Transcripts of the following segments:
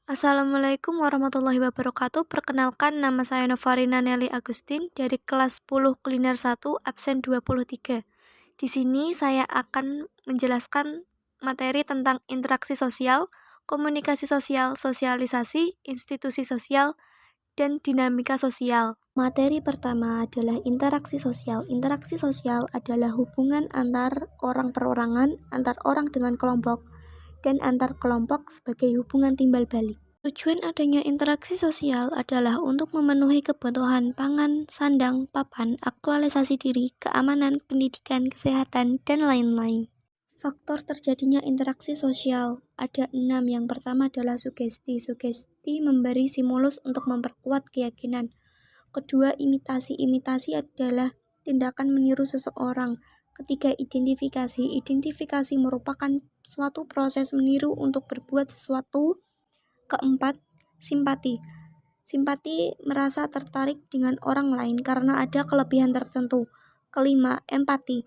Assalamualaikum warahmatullahi wabarakatuh. Perkenalkan, nama saya Novarina Nelly Agustin dari kelas 10 Kuliner 1, absen 23. Di sini saya akan menjelaskan materi tentang interaksi sosial, komunikasi sosial, sosialisasi, institusi sosial, dan dinamika sosial. Materi pertama adalah interaksi sosial. Interaksi sosial adalah hubungan antar orang perorangan, antar orang dengan kelompok, dan antar kelompok sebagai hubungan timbal balik. Tujuan adanya interaksi sosial adalah untuk memenuhi kebutuhan pangan, sandang, papan, aktualisasi diri, keamanan, pendidikan, kesehatan, dan lain-lain. Faktor terjadinya interaksi sosial ada 6. Yang pertama adalah sugesti. Sugesti memberi stimulus untuk memperkuat keyakinan. Kedua, imitasi. Imitasi adalah tindakan meniru seseorang. Ketiga, identifikasi. Identifikasi merupakan suatu proses meniru untuk berbuat sesuatu. Keempat, simpati. Simpati merasa tertarik dengan orang lain karena ada kelebihan tertentu. Kelima, empati.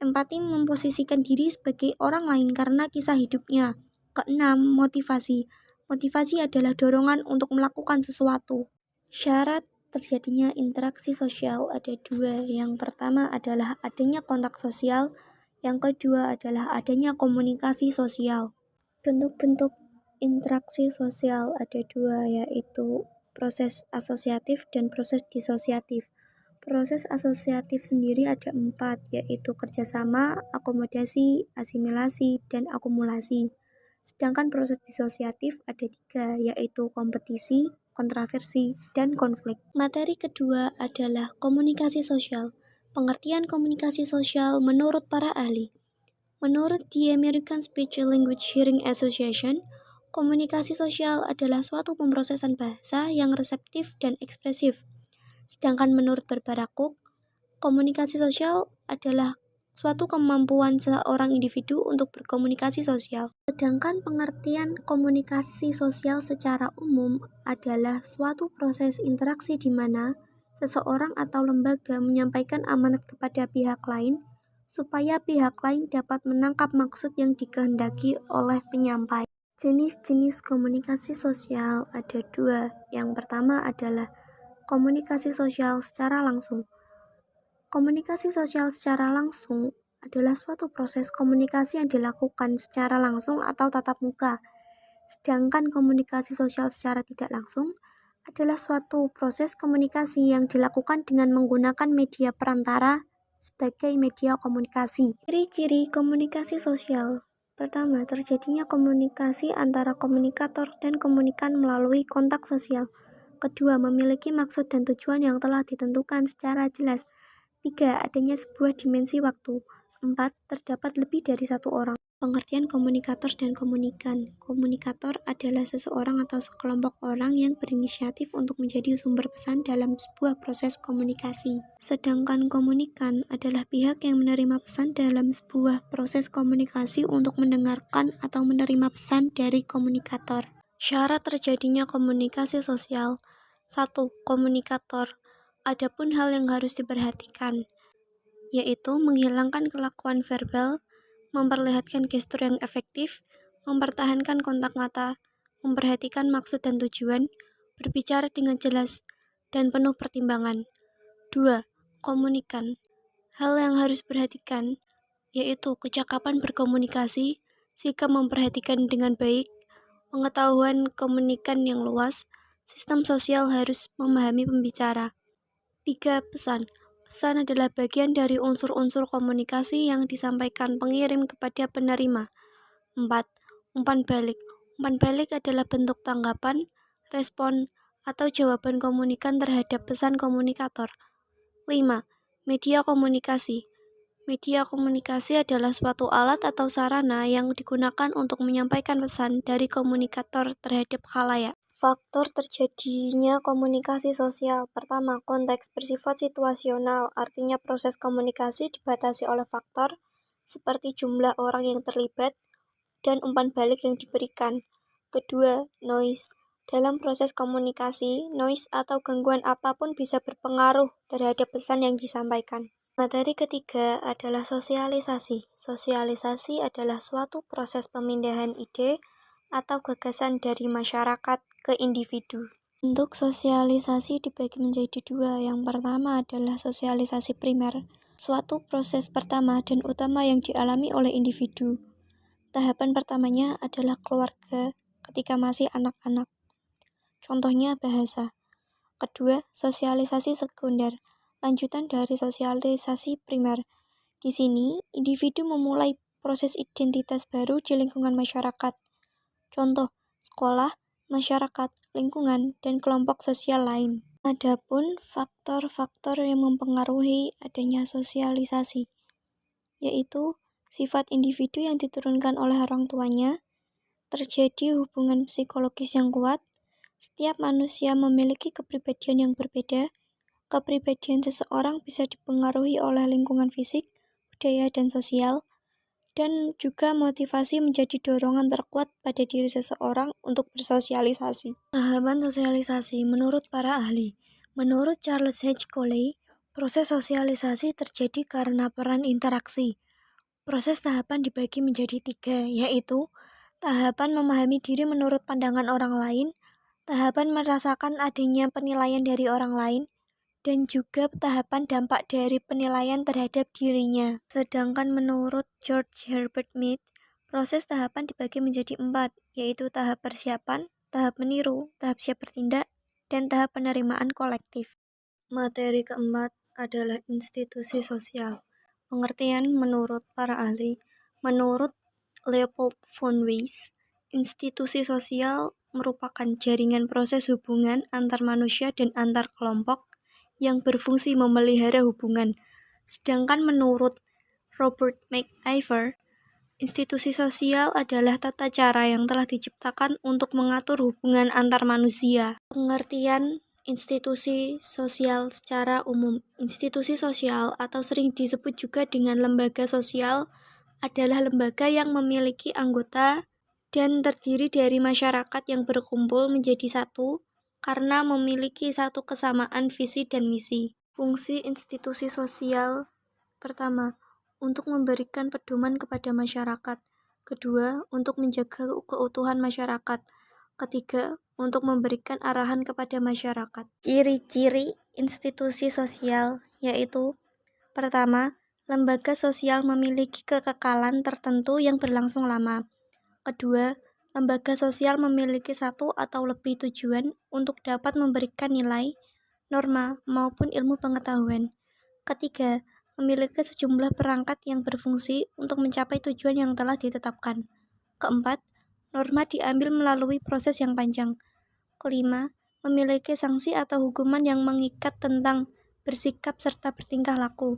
Empati memposisikan diri sebagai orang lain karena kisah hidupnya. Keenam, motivasi. Motivasi adalah dorongan untuk melakukan sesuatu. Syarat terjadinya interaksi sosial ada 2. Yang pertama adalah adanya kontak sosial. Yang kedua adalah adanya komunikasi sosial. Bentuk-bentuk interaksi sosial ada 2, yaitu proses asosiatif dan proses disosiatif. Proses asosiatif sendiri ada 4, yaitu kerjasama, akomodasi, asimilasi, dan akumulasi. Sedangkan proses disosiatif ada 3, yaitu kompetisi, kontroversi, dan konflik. Materi kedua adalah komunikasi sosial. Pengertian komunikasi sosial menurut para ahli. Menurut The American Speech Language Hearing Association, komunikasi sosial adalah suatu pemrosesan bahasa yang reseptif dan ekspresif. Sedangkan menurut Barbara Cook, komunikasi sosial adalah suatu kemampuan seorang individu untuk berkomunikasi sosial. Sedangkan pengertian komunikasi sosial secara umum adalah suatu proses interaksi di mana seseorang atau lembaga menyampaikan amanat kepada pihak lain supaya pihak lain dapat menangkap maksud yang dikehendaki oleh penyampai. Jenis-jenis komunikasi sosial ada 2. Yang pertama adalah komunikasi sosial secara langsung. Komunikasi sosial secara langsung adalah suatu proses komunikasi yang dilakukan secara langsung atau tatap muka. Sedangkan komunikasi sosial secara tidak langsung adalah suatu proses komunikasi yang dilakukan dengan menggunakan media perantara sebagai media komunikasi. Ciri-ciri komunikasi sosial. Pertama, terjadinya komunikasi antara komunikator dan komunikan melalui kontak sosial. Kedua, memiliki maksud dan tujuan yang telah ditentukan secara jelas. 3. Adanya sebuah dimensi waktu. 4. Terdapat lebih dari satu orang. Pengertian komunikator dan komunikan. Komunikator adalah seseorang atau sekelompok orang yang berinisiatif untuk menjadi sumber pesan dalam sebuah proses komunikasi. Sedangkan komunikan adalah pihak yang menerima pesan dalam sebuah proses komunikasi untuk mendengarkan atau menerima pesan dari komunikator. Syarat terjadinya komunikasi sosial. 1. Komunikator. Adapun hal yang harus diperhatikan, yaitu menghilangkan kelakuan verbal, memperlihatkan gestur yang efektif, mempertahankan kontak mata, memperhatikan maksud dan tujuan, berbicara dengan jelas, dan penuh pertimbangan. 2. Komunikan. Hal yang harus diperhatikan, yaitu kecakapan berkomunikasi, sikap memperhatikan dengan baik, pengetahuan komunikan yang luas, sistem sosial harus memahami pembicara. 3. Pesan. Pesan adalah bagian dari unsur-unsur komunikasi yang disampaikan pengirim kepada penerima. 4. Umpan balik. Umpan balik adalah bentuk tanggapan, respon, atau jawaban komunikan terhadap pesan komunikator. 5. Media komunikasi. Media komunikasi adalah suatu alat atau sarana yang digunakan untuk menyampaikan pesan dari komunikator terhadap khalayak. Faktor terjadinya komunikasi sosial. Pertama, konteks bersifat situasional, artinya proses komunikasi dibatasi oleh faktor seperti jumlah orang yang terlibat dan umpan balik yang diberikan. Kedua, noise. Dalam proses komunikasi, noise atau gangguan apapun bisa berpengaruh terhadap pesan yang disampaikan. Materi ketiga adalah sosialisasi. Sosialisasi adalah suatu proses pemindahan ide atau gagasan dari masyarakat ke individu. Bentuk sosialisasi dibagi menjadi dua. Yang pertama adalah sosialisasi primer, suatu proses pertama dan utama yang dialami oleh individu. Tahapan pertamanya adalah keluarga ketika masih anak-anak. Contohnya bahasa. Kedua, sosialisasi sekunder, lanjutan dari sosialisasi primer. Di sini, individu memulai proses identitas baru di lingkungan masyarakat. Contoh, sekolah, masyarakat, lingkungan, dan kelompok sosial lain. Adapun faktor-faktor yang mempengaruhi adanya sosialisasi, yaitu sifat individu yang diturunkan oleh orang tuanya, terjadi hubungan psikologis yang kuat, setiap manusia memiliki kepribadian yang berbeda, kepribadian seseorang bisa dipengaruhi oleh lingkungan fisik, budaya, dan sosial, dan juga motivasi menjadi dorongan terkuat pada diri seseorang untuk bersosialisasi. Tahapan sosialisasi menurut para ahli. Menurut Charles H. Coley, proses sosialisasi terjadi karena peran interaksi. Proses tahapan dibagi menjadi 3, yaitu tahapan memahami diri menurut pandangan orang lain, tahapan merasakan adanya penilaian dari orang lain, dan juga tahapan dampak dari penilaian terhadap dirinya. Sedangkan menurut George Herbert Mead, proses tahapan dibagi menjadi 4, yaitu tahap persiapan, tahap meniru, tahap siap bertindak, dan tahap penerimaan kolektif. Materi keempat adalah institusi sosial. Pengertian menurut para ahli. Menurut Leopold von Weiss, institusi sosial merupakan jaringan proses hubungan antar manusia dan antar kelompok yang berfungsi memelihara hubungan. Sedangkan menurut Robert McIver, institusi sosial adalah tata cara yang telah diciptakan untuk mengatur hubungan antar manusia. Pengertian institusi sosial secara umum. Institusi sosial atau sering disebut juga dengan lembaga sosial adalah lembaga yang memiliki anggota dan terdiri dari masyarakat yang berkumpul menjadi satu karena memiliki satu kesamaan visi dan misi. Fungsi institusi sosial pertama, untuk memberikan pedoman kepada masyarakat. Kedua, untuk menjaga keutuhan masyarakat. Ketiga, untuk memberikan arahan kepada masyarakat. Ciri-ciri institusi sosial yaitu: pertama, lembaga sosial memiliki kekekalan tertentu yang berlangsung lama. Kedua, lembaga sosial memiliki satu atau lebih tujuan untuk dapat memberikan nilai, norma, maupun ilmu pengetahuan. Ketiga, memiliki sejumlah perangkat yang berfungsi untuk mencapai tujuan yang telah ditetapkan. Keempat, norma diambil melalui proses yang panjang. Kelima, memiliki sanksi atau hukuman yang mengikat tentang bersikap serta bertingkah laku.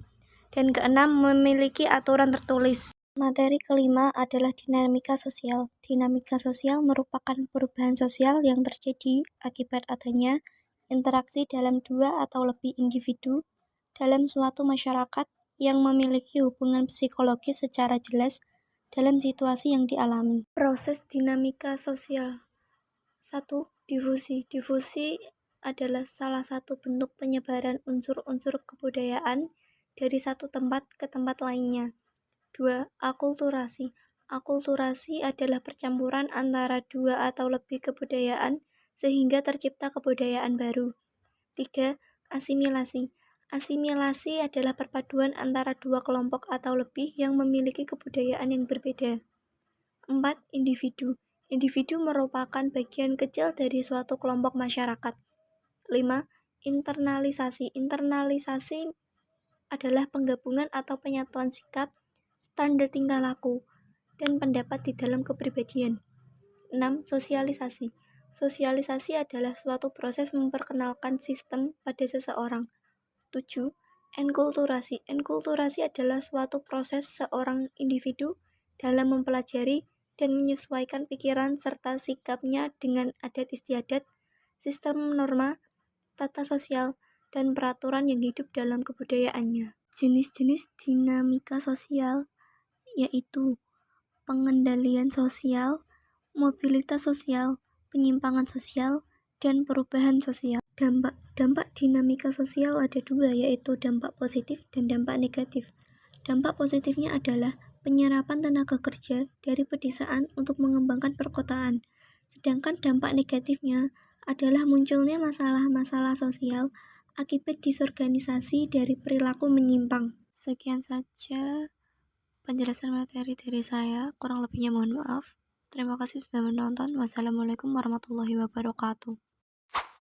Dan keenam, memiliki aturan tertulis. Materi kelima adalah dinamika sosial. Dinamika sosial merupakan perubahan sosial yang terjadi akibat adanya interaksi dalam dua atau lebih individu dalam suatu masyarakat yang memiliki hubungan psikologis secara jelas dalam situasi yang dialami. Proses dinamika sosial. 1. Difusi. Difusi adalah salah satu bentuk penyebaran unsur-unsur kebudayaan dari satu tempat ke tempat lainnya. 2. Akulturasi. Akulturasi adalah percampuran antara dua atau lebih kebudayaan sehingga tercipta kebudayaan baru. 3. Asimilasi. Asimilasi adalah perpaduan antara dua kelompok atau lebih yang memiliki kebudayaan yang berbeda. 4. Individu. Individu merupakan bagian kecil dari suatu kelompok masyarakat. 5. Internalisasi. Internalisasi adalah penggabungan atau penyatuan sikap, standar tingkah laku, dan pendapat di dalam kepribadian. 6. Sosialisasi. Sosialisasi adalah suatu proses memperkenalkan sistem pada seseorang. 7. Enkulturasi. Enkulturasi adalah suatu proses seorang individu dalam mempelajari dan menyesuaikan pikiran serta sikapnya dengan adat istiadat, sistem norma, tata sosial, dan peraturan yang hidup dalam kebudayaannya. Jenis-jenis dinamika sosial yaitu pengendalian sosial, mobilitas sosial, penyimpangan sosial, dan perubahan sosial. Dampak dinamika sosial ada dua, yaitu dampak positif dan dampak negatif. Dampak positifnya adalah penyerapan tenaga kerja dari pedesaan untuk mengembangkan perkotaan. Sedangkan dampak negatifnya adalah munculnya masalah-masalah sosial akibat disorganisasi dari perilaku menyimpang. Sekian saja penjelasan materi dari saya, kurang lebihnya mohon maaf. Terima kasih sudah menonton. Wassalamualaikum warahmatullahi wabarakatuh.